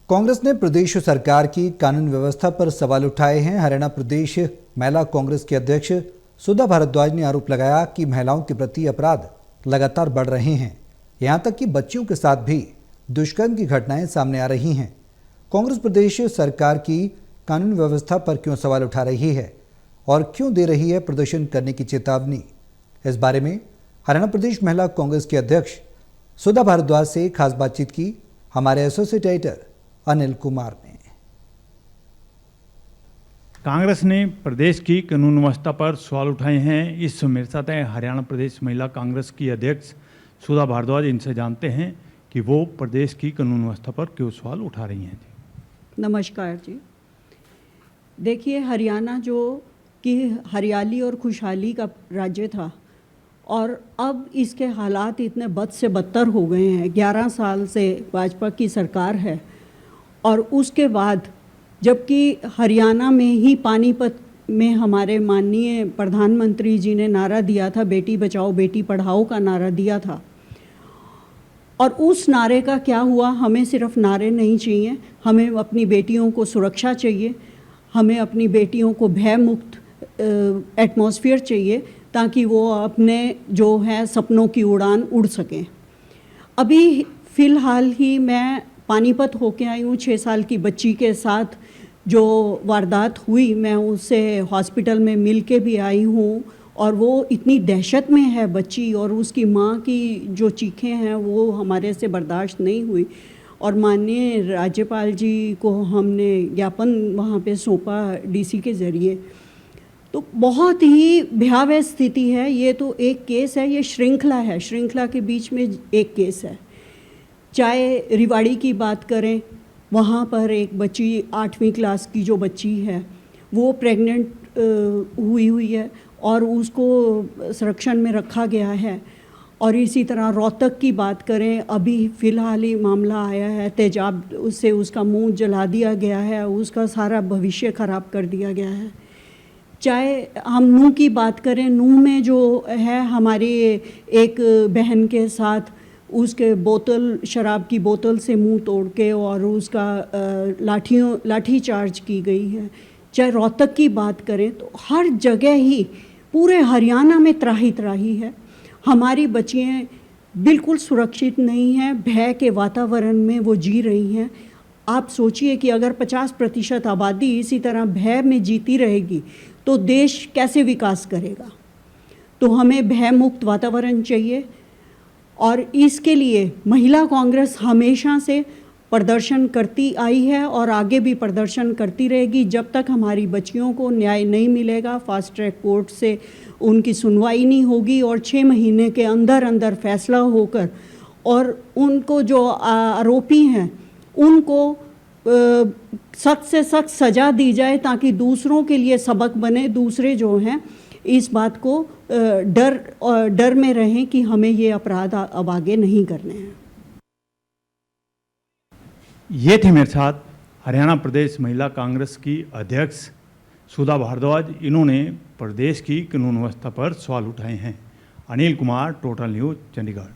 कांग्रेस ने प्रदेश सरकार की कानून व्यवस्था पर सवाल उठाए हैं। हरियाणा प्रदेश महिला कांग्रेस के अध्यक्ष सुधा भारद्वाज ने आरोप लगाया कि महिलाओं के प्रति अपराध लगातार बढ़ रहे हैं। यहां तक कि बच्चियों के साथ भी दुष्कर्म की घटनाएं सामने आ रही हैं। कांग्रेस प्रदेश सरकार की कानून व्यवस्था पर क्यों सवाल उठा रही है और क्यों दे रही है प्रदर्शन करने की चेतावनी, इस बारे में हरियाणा प्रदेश महिला कांग्रेस के अध्यक्ष सुधा भारद्वाज से खास बातचीत की हमारे एसोसिएट एडिटर अनिल कुमार ने। कांग्रेस ने प्रदेश की कानून व्यवस्था पर सवाल उठाए हैं। इस मेरे साथ हैं हरियाणा प्रदेश महिला कांग्रेस की अध्यक्ष सुधा भारद्वाज। इनसे जानते हैं कि वो प्रदेश की कानून व्यवस्था पर क्यों सवाल उठा रही हैं। नमस्कार जी। देखिए, हरियाणा जो कि हरियाली और खुशहाली का राज्य था और अब इसके हालात इतने बद से बदतर हो गए हैं। 11 साल से भाजपा की सरकार है और उसके बाद जबकि हरियाणा में ही पानीपत में हमारे माननीय प्रधानमंत्री जी ने नारा दिया था, बेटी बचाओ बेटी पढ़ाओ का नारा दिया था, और उस नारे का क्या हुआ? हमें सिर्फ नारे नहीं चाहिए, हमें अपनी बेटियों को सुरक्षा चाहिए, हमें अपनी बेटियों को भय मुक्त एटमॉस्फेयर चाहिए ताकि वो अपने जो है सपनों की उड़ान उड़ सकें। अभी फ़िलहाल ही मैं पानीपत होके आई हूँ। 6 साल की बच्ची के साथ जो वारदात हुई, मैं उससे हॉस्पिटल में मिल के भी आई हूँ और वो इतनी दहशत में है बच्ची, और उसकी माँ की जो चीखें हैं वो हमारे से बर्दाश्त नहीं हुई और माननीय राज्यपाल जी को हमने ज्ञापन वहाँ पे सौंपा डीसी के ज़रिए। तो बहुत ही भयावह स्थिति है। ये तो एक केस है, ये श्रृंखला है, श्रृंखला के बीच में एक केस है। चाहे रिवाड़ी की बात करें, वहाँ पर एक बच्ची 8वीं क्लास की जो बच्ची है वो प्रेग्नेंट हुई है और उसको संरक्षण में रखा गया है। और इसी तरह रोहतक की बात करें, अभी फ़िलहाल ही मामला आया है, तेजाब उससे उसका मुंह जला दिया गया है, उसका सारा भविष्य ख़राब कर दिया गया है। चाहे हम नूह की बात करें, नूह में जो है हमारी एक बहन के साथ उसके शराब की बोतल से मुंह तोड़ के और उसका लाठी चार्ज की गई है। चाहे रोहतक की बात करें तो हर जगह ही पूरे हरियाणा में त्राही त्राही है। हमारी बच्चियाँ बिल्कुल सुरक्षित नहीं हैं, भय के वातावरण में वो जी रही हैं। आप सोचिए कि अगर 50% आबादी इसी तरह भय में जीती रहेगी तो देश कैसे विकास करेगा? तो हमें भय मुक्त वातावरण चाहिए और इसके लिए महिला कांग्रेस हमेशा से प्रदर्शन करती आई है और आगे भी प्रदर्शन करती रहेगी जब तक हमारी बच्चियों को न्याय नहीं मिलेगा, फास्ट ट्रैक कोर्ट से उनकी सुनवाई नहीं होगी और 6 महीने के अंदर अंदर फैसला होकर और उनको जो आरोपी हैं उनको सख्त से सख्त सज़ा दी जाए ताकि दूसरों के लिए सबक बने, दूसरे जो हैं इस बात को डर में रहें कि हमें ये अपराध अब आगे नहीं करने हैं। ये थे मेरे साथ हरियाणा प्रदेश महिला कांग्रेस की अध्यक्ष सुधा भारद्वाज। इन्होंने प्रदेश की कानून व्यवस्था पर सवाल उठाए हैं। Anil Kumar, total news, Chandigarh.